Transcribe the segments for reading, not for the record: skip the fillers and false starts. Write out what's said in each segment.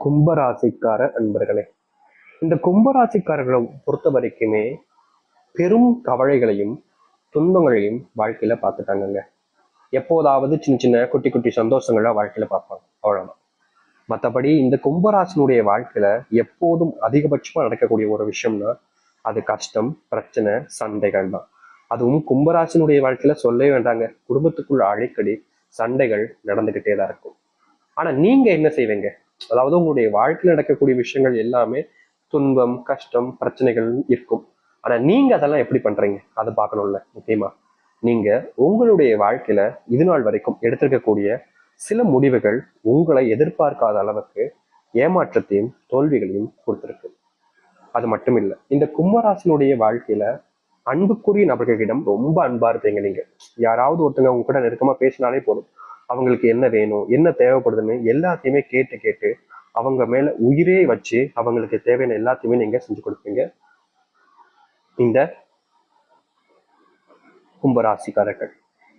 கும்பராசிக்கார அன்பர்களே, இந்த கும்பராசிக்காரர்களை பொறுத்த வரைக்குமே பெரும் கவலைகளையும் துன்பங்களையும் வாழ்க்கையில பார்த்துட்டாங்கங்க. எப்போதாவது சின்ன சின்ன குட்டி குட்டி சந்தோஷங்கள வாழ்க்கையில பார்ப்பாங்க, அவ்வளவுதான். மற்றபடி இந்த கும்பராசினுடைய வாழ்க்கையில எப்போதும் அதிகபட்சமா நடக்கக்கூடிய ஒரு விஷயம்னா அது கஷ்டம், பிரச்சனை, சண்டைகள் தான். அதுவும் கும்பராசினுடைய வாழ்க்கையில சொல்லவே வேண்டாங்க. குடும்பத்துக்குள்ள அடிக்கடி சண்டைகள் நடந்துகிட்டே தான் இருக்கும். ஆனா நீங்க என்ன செய்வீங்க? அதாவது உங்களுடைய வாழ்க்கையில் நடக்கக்கூடிய விஷயங்கள் எல்லாமே துன்பம், கஷ்டம், பிரச்சனைகள் இருக்கும். ஆனா நீங்க அதெல்லாம் எப்படி பண்றீங்க அதை பார்க்கணும்ல. முக்கியமா நீங்க உங்களுடைய வாழ்க்கையில இது நாள் வரைக்கும் எடுத்திருக்கக்கூடிய சில முடிவுகள் உங்களை எதிர்பார்க்காத அளவுக்கு ஏமாற்றத்தையும் தோல்விகளையும் கொடுத்திருக்கு. அது மட்டும் இல்லை, இந்த கும்பராசினுடைய வாழ்க்கையில அன்புக்குரிய நபர்களிடம் ரொம்ப அன்பா இருப்பீங்க நீங்க. யாராவது ஒருத்தங்க உங்க கூட நெருக்கமா பேசினாலே போதும், அவங்களுக்கு என்ன வேணும், என்ன தேவைப்படுதுன்னு எல்லாத்தையுமே கேட்டு கேட்டு அவங்க மேல உயிரே வச்சு அவங்களுக்கு தேவையான எல்லாத்தையுமே நீங்க செஞ்சு கொடுப்பீங்க இந்த கும்பராசிக்காரர்கள்.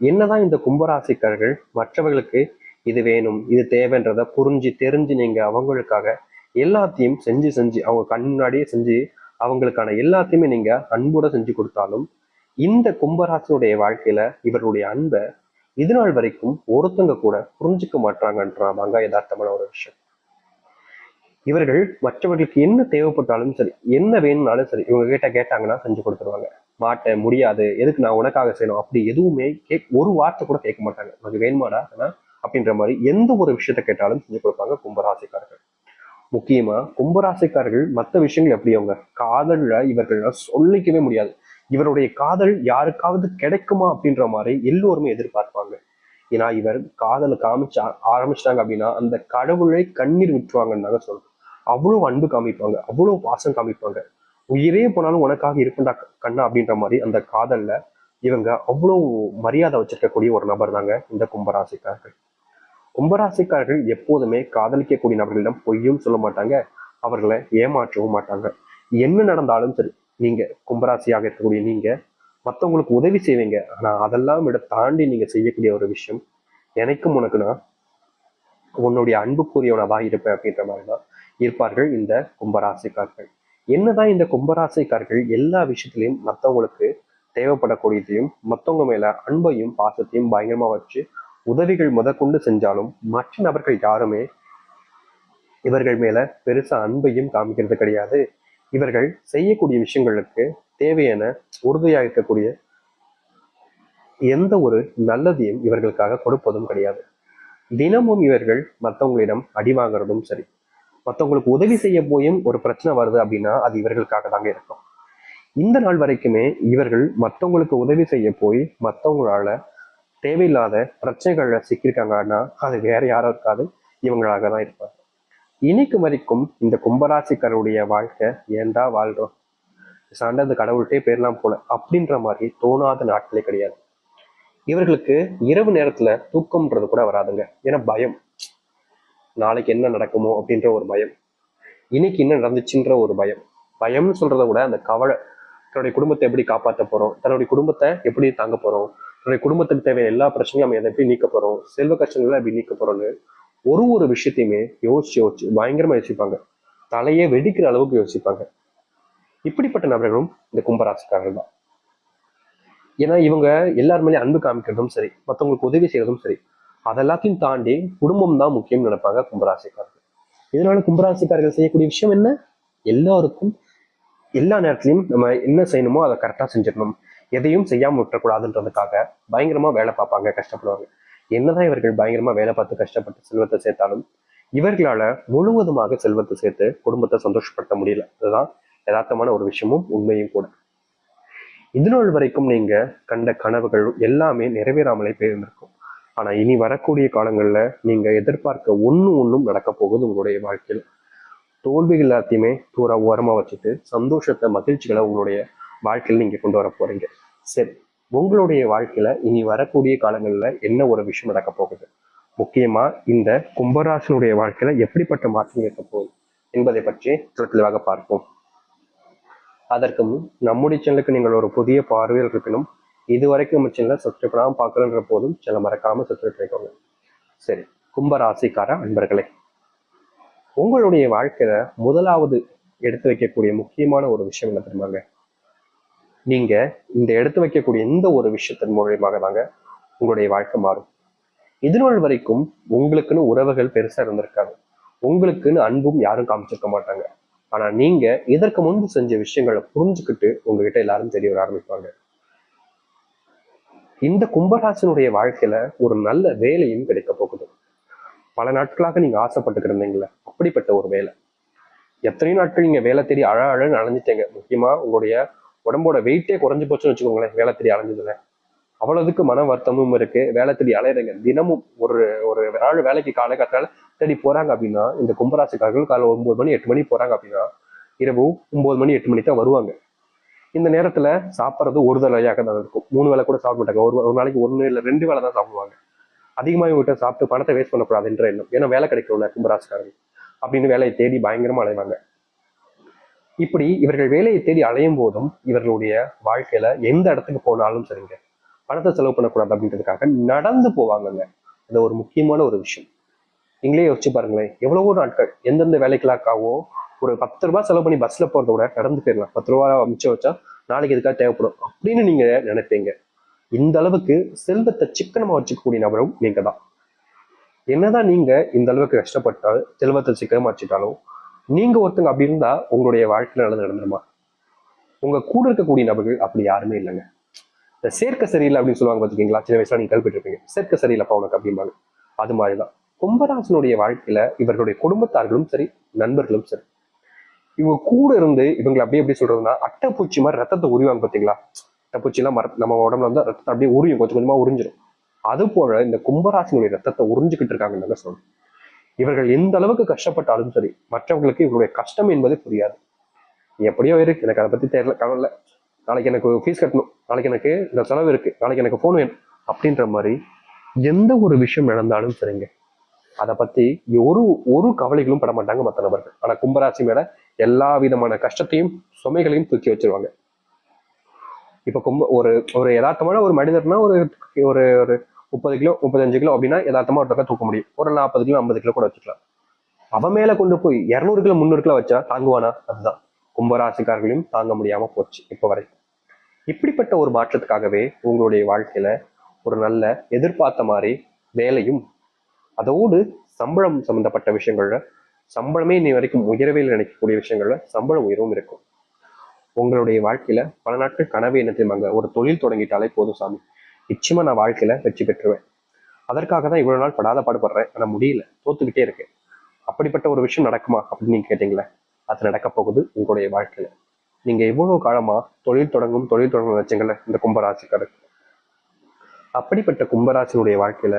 என்னதான் இந்த கும்பராசிக்காரர்கள் மற்றவர்களுக்கு இது வேணும், இது தேவைன்றத புரிஞ்சு தெரிஞ்சு நீங்க அவங்களுக்காக எல்லாத்தையும் செஞ்சு செஞ்சு அவங்க கண் முன்னாடியே செஞ்சு அவங்களுக்கான எல்லாத்தையுமே நீங்க அன்போட செஞ்சு கொடுத்தாலும் இந்த கும்பராசினுடைய வாழ்க்கையில இவருடைய அன்பை இது நாள் வரைக்கும் ஒருத்தங்க கூட புரிஞ்சுக்க மாட்டாங்கன்றாங்க யதார்த்தமான ஒரு விஷயம். இவர்கள் மற்றவர்களுக்கு என்ன தேவைப்பட்டாலும் சரி, என்ன வேணும்னாலும் சரி, இவங்க கேட்டாங்கன்னா செஞ்சு கொடுத்துருவாங்க. மாட்டேன், முடியாது, எதுக்கு நான் உனக்காக செய்யணும், அப்படி எதுவுமே ஒரு வார்த்தை கூட கேட்க மாட்டாங்க. உனக்கு வேணுமாடா அப்படின்ற மாதிரி எந்த ஒரு விஷயத்த கேட்டாலும் செஞ்சு கொடுப்பாங்க கும்பராசிக்காரர்கள். முக்கியமா கும்பராசிக்காரர்கள் மற்ற விஷயங்கள் எப்படி, அவங்க காதல்ல இவர்கள் சொல்லிக்கவே முடியாது. இவருடைய காதல் யாருக்காவது கிடைக்குமா அப்படின்ற மாதிரி எல்லோருமே எதிர்பார்ப்பாங்க. ஏன்னா இவர் காதலை ஆரம்பிச்சிட்டாங்க அப்படின்னா அந்த கடவுளை கண்ணீர் விட்டுருவாங்கன்னு சொல்றோம். அவ்வளவு அன்பு காமிப்பாங்க, அவ்வளவு பாசம் காமிப்பாங்க. உயிரே போனாலும் உனக்காக இருப்பண்டா கண்ணா அப்படின்ற மாதிரி அந்த காதல்ல இவங்க அவ்வளவு மரியாதை வச்சிருக்கக்கூடிய ஒரு நபர் தாங்க இந்த கும்பராசிக்காரர்கள். கும்பராசிக்காரர்கள் எப்போதுமே காதலிக்கக்கூடிய நபர்களிடம் பொய்யும் சொல்ல மாட்டாங்க, அவர்களை ஏமாற்றவும் மாட்டாங்க. என்ன நடந்தாலும் சரி, நீங்க கும்பராசியாக இருக்கக்கூடிய நீங்க மற்றவங்களுக்கு உதவி செய்வீங்க. ஆனா அதெல்லாம் விட தாண்டி நீங்க செய்யக்கூடிய ஒரு விஷயம், எனக்கும் உனக்குன்னா உன்னுடைய அன்புக்குரியவனவா இருப்பேன் அப்படின்ற மாதிரிதான் இருப்பார்கள் இந்த கும்பராசிக்காரர்கள். என்னதான் இந்த கும்பராசிக்காரர்கள் எல்லா விஷயத்திலையும் மற்றவங்களுக்கு தேவைப்படக்கூடியதையும் மற்றவங்க மேல அன்பையும் பாசத்தையும் பயங்கரமா வச்சு உதவிகள் முதற்கொண்டு செஞ்சாலும் மற்ற நபர்கள் யாருமே இவர்கள் மேல பெருசா அன்பையும் காமிக்கிறது கிடையாது. இவர்கள் செய்யக்கூடிய விஷயங்களுக்கு தேவையான உறுதியா இருக்கக்கூடிய எந்த ஒரு நல்லதையும் இவர்களுக்காக கொடுப்பதும் கிடையாது. தினமும் இவர்கள் மற்றவங்களிடம் அடி வாங்குறதும் சரி, மற்றவங்களுக்கு உதவி செய்ய போயும் ஒரு பிரச்சனை வருது அப்படின்னா அது இவர்களுக்காக தாங்க இருக்கும். இந்த நாள் வரைக்குமே இவர்கள் மற்றவங்களுக்கு உதவி செய்ய போய் மற்றவங்களால தேவையில்லாத பிரச்சனைகள்ல சிக்கியிருக்காங்கன்னா அது வேற யாரும் இருக்காது, இவங்களாக தான் இருப்பாங்க. இன்னைக்கு வரைக்கும் இந்த கும்பராசிக்காரருடைய வாழ்க்கை ஏண்டா வாழ்றோம், சாண்டது கடவுள்கிட்டே பேர்லாம் போல அப்படின்ற மாதிரி தோணாத நாட்களே கிடையாது. இவர்களுக்கு இரவு நேரத்துல தூக்கம்ன்றது கூட வராதுங்க. ஏன்னா பயம், நாளைக்கு என்ன நடக்குமோ அப்படின்ற ஒரு பயம், இன்னைக்கு என்ன நடந்துச்சுன்ற ஒரு பயம். பயம்னு சொல்றதை விட அந்த கவலை, தன்னுடைய குடும்பத்தை எப்படி காப்பாற்ற போறோம், தன்னுடைய குடும்பத்தை எப்படி தாங்க போறோம், தன்னுடைய குடும்பத்துக்கு தேவையான எல்லா பிரச்சனையும் நம்ம எதை எப்படி நீக்க போறோம், செல்வ கஷ்டங்களை எப்படி நீக்க போறோம்னு ஒரு விஷயத்தையுமே யோசிச்சு யோசிச்சு பயங்கரமா யோசிப்பாங்க. தலையே வெடிக்கிற அளவுக்கு யோசிப்பாங்க. இப்படிப்பட்ட நபர்களும் இந்த கும்பராசிக்காரர்கள் தான். ஏன்னா இவங்க எல்லாருமே அன்பு காமிக்கிறதும் சரி, மற்றவங்களுக்கு உதவி செய்யறதும் சரி, அதெல்லாத்தையும் தாண்டி குடும்பம் தான் முக்கியம் நினைப்பாங்க கும்பராசிக்காரர்கள். இதனால கும்பராசிக்காரர்கள் செய்யக்கூடிய விஷயம் என்ன, எல்லாருக்கும் எல்லா நேரத்திலையும் நம்ம என்ன செய்யணுமோ அதை கரெக்டா செஞ்சிடணும், எதையும் செய்யாம விட்டுறக்கூடாதுன்றதுக்காக பயங்கரமா வேலை பார்ப்பாங்க, கஷ்டப்படுவாங்க. என்னதான் இவர்கள் பயங்கரமா வேலை பார்த்து கஷ்டப்பட்டு செல்வத்தை சேர்த்தாலும் இவர்களால முழுவதுமாக செல்வத்தை சேர்த்து குடும்பத்தை சந்தோஷப்படுத்த முடியல. அதுதான் யதார்த்தமான ஒரு விஷயமும் உண்மையும் கூட. இது நாள் வரைக்கும் நீங்க கண்ட கனவுகள் எல்லாமே நிறைவேறாமலே போயிருந்திருக்கும். ஆனா இனி வரக்கூடிய காலங்கள்ல நீங்க எதிர்பார்க்க ஒண்ணும் நடக்க போகுது உங்களுடைய வாழ்க்கையில். தோல்விகள் எல்லாத்தையுமே ஓரமா வச்சுட்டு சந்தோஷத்தை, மகிழ்ச்சிகளை உங்களுடைய வாழ்க்கையில் நீங்க கொண்டு வர போறீங்க. சரி, உங்களுடைய வாழ்க்கையில இனி வரக்கூடிய காலங்கள்ல என்ன ஒரு விஷயம் நடக்க போகுது, முக்கியமா இந்த கும்பராசனுடைய வாழ்க்கையில எப்படிப்பட்ட மாற்றம் இருக்க போகுது என்பதை பற்றி தெளிவாக பார்ப்போம். அதற்கு முன் நம்முடைய சேனலுக்கு நீங்கள் ஒரு புதிய பார்வையில் இருக்கணும், இதுவரைக்கும் நம்ம சேனலை சப்ஸ்கிரைப் பண்ணாமல் பார்க்கறன்ற போதும் சேனலை மறக்காம சப்ஸ்கிரைப் பண்ணிக்கோங்க. சரி, கும்பராசிக்கார அன்பர்களே, உங்களுடைய வாழ்க்கையில முதலாவது எடுத்து வைக்கக்கூடிய முக்கியமான ஒரு விஷயம் என்ன தெரியுமாங்க? நீங்க இந்த எடுத்து வைக்கக்கூடிய எந்த ஒரு விஷயத்தின் மூலியமாக தாங்க உங்களுடைய வாழ்க்கை மாறும். இதுநாள் வரைக்கும் உங்களுக்குன்னு உறவுகள் பெருசா இருந்திருக்காது. உங்களுக்குன்னு அன்பும் யாரும் காமிச்சிருக்க மாட்டாங்க. ஆனா நீங்க இதற்கு முன்பு செஞ்ச விஷயங்களை புரிஞ்சுக்கிட்டு உங்ககிட்ட எல்லாரும் தெரிய வர ஆரம்பிப்பாங்க. இந்த கும்பராசனுடைய வாழ்க்கையில ஒரு நல்ல வேலையும் கிடைக்க போகுது. பல நாட்களாக நீங்க ஆசைப்பட்டு இருந்தீங்களே, அப்படிப்பட்ட ஒரு வேலை. எத்தனையோ நாட்கள் நீங்க வேலை தேடி அழன்னு அலைஞ்சிட்டீங்க. முக்கியமா உங்களுடைய உடம்போட வெயிட்டே குறைஞ்சு போச்சுன்னு வச்சுக்கோங்களேன், வேலை தேடி அலைஞ்சதுல. அவ்வளவுக்கு மன வருத்தமும் இருக்கு. வேலை தேடி அலையிறீங்க. தினமும் ஒரு ஒரு நாள் வேலைக்கு காலை காத்தால தேடி போறாங்க அப்படின்னா, இந்த கும்பராசிக்காரர்கள் காலை 9 மணி 8 மணி போறாங்க அப்படின்னா இரவு 9 மணி 8 மணிக்கு தான் வருவாங்க. இந்த நேரத்துல சாப்பிட்றது ஒரு வேளையாக தான் இருக்கும். 3 வேளை கூட சாப்பிட மாட்டாங்க. ஒரு நாளைக்கு 1 இல்ல 2 வேளை தான் சாப்பிடுவாங்க. அதிகமாக இவங்ககிட்ட சாப்பிட்டு பணத்தை வேஸ்ட் பண்ணக்கூடாதுன்ற எண்ணம். ஏன்னா வேலை கிடைக்கும்ல கும்பராசிக்காரர்கள் அப்படின்னு வேலையை தேடி பயங்கரமா அலைவாங்க. இப்படி இவர்கள் வேலையை தேடி அலையும் போதும் இவர்களுடைய வாழ்க்கையில எந்த இடத்துக்கு போனாலும் சரிங்க, பணத்தை செலவு பண்ணக்கூடாது அப்படின்றதுக்காக நடந்து போவாங்கங்க. அது ஒரு முக்கியமான ஒரு விஷயம். நீங்களே யோசிச்சு பாருங்களேன், எவ்வளவோ நாட்கள் எந்தெந்த வேலைக்கெல்லாக்காவோ ஒரு 10 ரூபாய் செலவு பண்ணி பஸ்ல போறத விட நடந்து போயிடலாம். 10 ரூபாய் மிச்சம் வச்சா நாளைக்கு எதுக்காக தேவைப்படும் அப்படின்னு நீங்க நினைப்பீங்க. இந்த அளவுக்கு செல்வத்தை சிக்கனமா வச்சுக்கக்கூடிய நபரும் நீங்க தான். என்னதான் நீங்க இந்த அளவுக்கு கஷ்டப்பட்டால் செல்வத்தை சிக்கனமா வச்சுட்டாலும் நீங்க ஒருத்தங்க அப்படி இருந்தா உங்களுடைய வாழ்க்கையில நல்லது நடந்துருமா? உங்க கூட இருக்கக்கூடிய நபர்கள் அப்படி யாருமே இல்லைங்க. இந்த சேர்க்க சரியில்லை அப்படின்னு சொல்லுவாங்க பாத்துக்கீங்களா, சின்ன வயசுல நீங்க கேள்விப்பட்டிருப்பீங்க. சேர்க்க சரியில்லைப்பா உனக்கு அப்படிம்பாங்க. அது மாதிரிதான் கும்பராசனுடைய வாழ்க்கையில இவர்களுடைய குடும்பத்தார்களும் சரி, நண்பர்களும் சரி, இவங்க கூட இருந்து இவங்களை அப்படியே எப்படி சொல்றதுன்னா, அட்டைப்பூச்சி மாதிரி ரத்தத்தை உரிவாங்க பாத்தீங்களா? அட்டைப்பூச்சி எல்லாம் நம்ம உடம்புல வந்து ரத்தத்தை அப்படியே உரியும், கொஞ்சம் கொஞ்சமா உறிஞ்சிடும். அது போல இந்த கும்பராசினுடைய ரத்தத்தை உறிஞ்சுக்கிட்டு இருக்காங்கன்னு சொல்லணும். இவர்கள் எந்த அளவுக்கு கஷ்டப்பட்டாலும் சரி, மற்றவங்களுக்கு இவருடைய கஷ்டம் என்பது புரியாது. எப்படியோ இருக்கு, எனக்கு அதை பத்தி தெரியல, கவலை. நாளைக்கு எனக்கு ஃபீஸ் கட்டணும், நாளைக்கு எனக்கு இந்த செலவு இருக்கு, நாளைக்கு எனக்கு போன் வேணும் அப்படின்ற மாதிரி எந்த ஒரு விஷயம் நடந்தாலும் சரிங்க, அதை பத்தி ஒரு ஒரு கவலைகளும் பட மாட்டாங்க மற்ற நபர்கள். ஆனா கும்பராசி மேல எல்லா விதமான கஷ்டத்தையும் சுமைகளையும் தூக்கி வச்சிருவாங்க. இப்ப ஒரு ஒரு யதார்த்தமான ஒரு மனிதர்னா ஒரு ஒரு ஒரு 30 கிலோ 35 கிலோ அப்படின்னா யதார்த்தமா ஒருத்தக்க தூக்க முடியும். ஒரு 40 கிலோ 50 கிலோ கூட வச்சுக்கலாம். அவன் மேல கொண்டு போய் 200 கிலோ 300 கிலோ வச்சா தாங்குவானா? அதுதான் கும்பராசிக்காரர்களையும் தாங்க முடியாம போச்சு இப்ப வரைக்கும். இப்படிப்பட்ட ஒரு மாற்றத்துக்காகவே உங்களுடைய வாழ்க்கையில ஒரு நல்ல எதிர்பார்த்த மாதிரி வேலையும், அதோடு சம்பளம் சம்பந்தப்பட்ட விஷயங்கள்ல, சம்பளமே இன்னை வரைக்கும் உயரவே நினைக்கக்கூடிய விஷயங்கள்ல சம்பள உயர்வும் இருக்கும். உங்களுடைய வாழ்க்கையில பல நாட்கள் கனவே என்ன தெரியுமாங்க, ஒரு தொழில் தொடங்கிட்டாலே போதும் சாமி, நிச்சயமா நான் வாழ்க்கையில வெற்றி பெற்றுவேன், அதற்காக தான் இவ்வளவு நாள் படாத பாடுபடுறேன், ஆனா முடியல, தோத்துக்கிட்டே இருக்கேன். அப்படிப்பட்ட ஒரு விஷயம் நடக்குமா அப்படின்னு நீங்க கேட்டீங்களே, அது நடக்க போகுது உங்களுடைய வாழ்க்கையில. நீங்க இவ்வளவு காலமா தொழில் தொடங்கும் வச்சுங்களேன் இந்த கும்பராசிக்காரர். அப்படிப்பட்ட கும்பராசினுடைய வாழ்க்கையில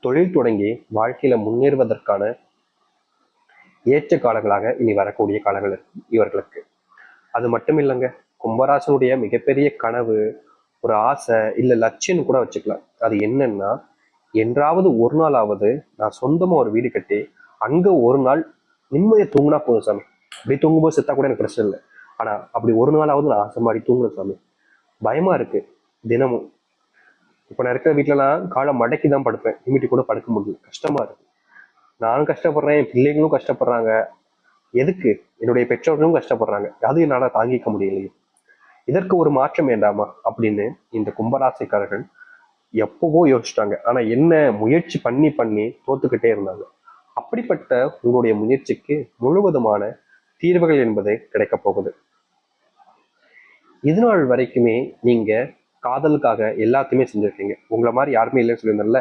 தொழில் தொடங்கி வாழ்க்கையில முன்னேறுவதற்கான ஏற்ற காலங்களாக இனி வரக்கூடிய காலங்கள் இவர்களுக்கு. அது மட்டும் இல்லைங்க, கும்பராசனுடைய மிகப்பெரிய கனவு, ஒரு ஆசை இல்ல லட்சியம் கூட வச்சுக்கலாம். அது என்னன்னா, என்றாவது ஒரு நாளாவது நான் சொந்தமா ஒரு வீடு கட்டி அங்க ஒரு நாள் நிம்மதியை தூங்கினா போதும் சாமி. அப்படி தூங்கும்போது செத்தா கூட எனக்கு பிரச்சனை இல்லை. ஆனா அப்படி ஒரு நாளாவது நான் ஆசை மாதிரி தூங்கணும் சாமி. பயமா இருக்கு தினமும். இப்ப நான் இருக்கிற வீட்டுலலாம் காலை மடக்கி தான் படுப்பேன், நிமிட்டி கூட படுக்க முடியல, கஷ்டமா இருக்கு. நானும் கஷ்டப்படுறேன், என் பிள்ளைங்களும் கஷ்டப்படுறாங்க. எதுக்கு? என்னுடைய பெற்றோர்களும் கஷ்டப்படுறாங்க, அது என்னால தாங்கிக்க முடியலையே. இதற்கு ஒரு மாற்றம் வேண்டாமா அப்படின்னு இந்த கும்பராசிக்காரர்கள் எப்பவோ யோசிச்சிட்டாங்க. ஆனா என்ன முயற்சி பண்ணி பண்ணி தோத்துக்கிட்டே இருந்தாங்க. அப்படிப்பட்ட உங்களுடைய முயற்சிக்கு முழுவதுமான தீர்வுகள் என்பது கிடைக்க போகுது. இது நாள் வரைக்குமே நீங்க காதலுக்காக எல்லாத்தையுமே செஞ்சிருக்கீங்க. உங்களை மாதிரி யாருமே இல்லைன்னு சொல்லியிருந்தேன்ல.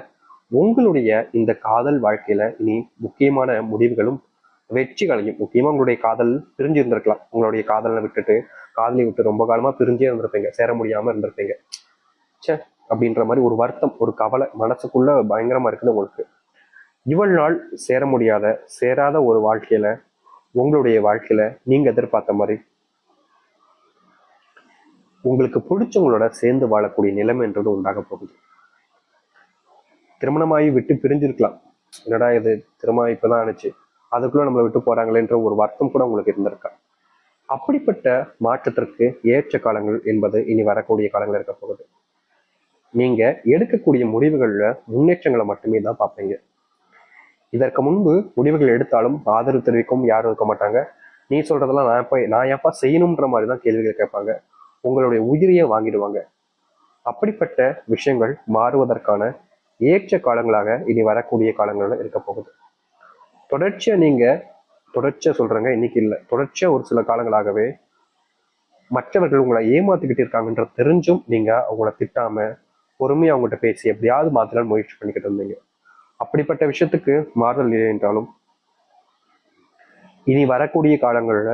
உங்களுடைய இந்த காதல் வாழ்க்கையில இனி முக்கியமான முடிவுகளும் வெற்றிகளையும், முக்கியமா உங்களுடைய காதல் பிரிஞ்சு இருந்திருக்கலாம். உங்களுடைய காதலை விட்டுட்டு காதலை விட்டு ரொம்ப காலமா பிரிஞ்சே இருந்திருப்பீங்க, சேர முடியாம இருந்திருப்பீங்க. சே அப்படின்ற மாதிரி ஒரு வருத்தம், ஒரு கவலை மனசுக்குள்ள பயங்கரமா இருக்குது உங்களுக்கு. இவ்வளவு நாள் சேர முடியாத சேராத ஒரு வாழ்க்கையில உங்களுடைய வாழ்க்கையில நீங்க எதிர்பார்த்த மாதிரி உங்களுக்கு பிடிச்சவங்களோட சேர்ந்து வாழக்கூடிய நிலைமைன்றது உண்டாக போகுது. திருமணமாகி விட்டு பிரிஞ்சிருக்கலாம், என்னடா இது திருமணம் இப்பதான் ஆனிச்சு, அதுக்குள்ள நம்மளை விட்டு போறாங்களேன்ற ஒரு வருத்தம் கூட உங்களுக்கு இருந்திருக்கா. அப்படிப்பட்ட மாற்றத்திற்கு ஏற்ற காலங்கள் என்பது இனி வரக்கூடிய காலங்கள் இருக்க போகுது. நீங்க எடுக்கக்கூடிய முடிவுகள்ல முன்னேற்றங்களை மட்டுமே தான் பார்ப்பீங்க. இதற்கு முன்பு முடிவுகள் எடுத்தாலும் ஆதரவு தெரிவிக்கவும் யாரும் இருக்க மாட்டாங்க. நீ சொல்றதெல்லாம் நான் ஏப்பா செய்யணுன்ற மாதிரி தான் கேள்விகள் கேட்பாங்க. உங்களுடைய உயிரியை வாங்கிடுவாங்க. அப்படிப்பட்ட விஷயங்கள் மாறுவதற்கான ஏற்ற காலங்களாக இனி வரக்கூடிய காலங்கள்ல இருக்க போகுது. தொடர்ச்சியா சொல்றேங்க, இன்னைக்கு இல்லை, தொடர்ச்சியா ஒரு சில காலங்களாகவே மற்றவர்கள் உங்களை ஏமாத்திக்கிட்டு இருக்காங்கன்ற தெரிஞ்சும் நீங்க அவங்கள திட்டாம பொறுமையா அவங்ககிட்ட பேசி எப்படியாவது மாத்தலாம்னு முயற்சி பண்ணிக்கிட்டு இருந்தீங்க. அப்படிப்பட்ட விஷயத்துக்கு மாறுதல் இல்லை என்றாலும் இனி வரக்கூடிய காலங்கள்ல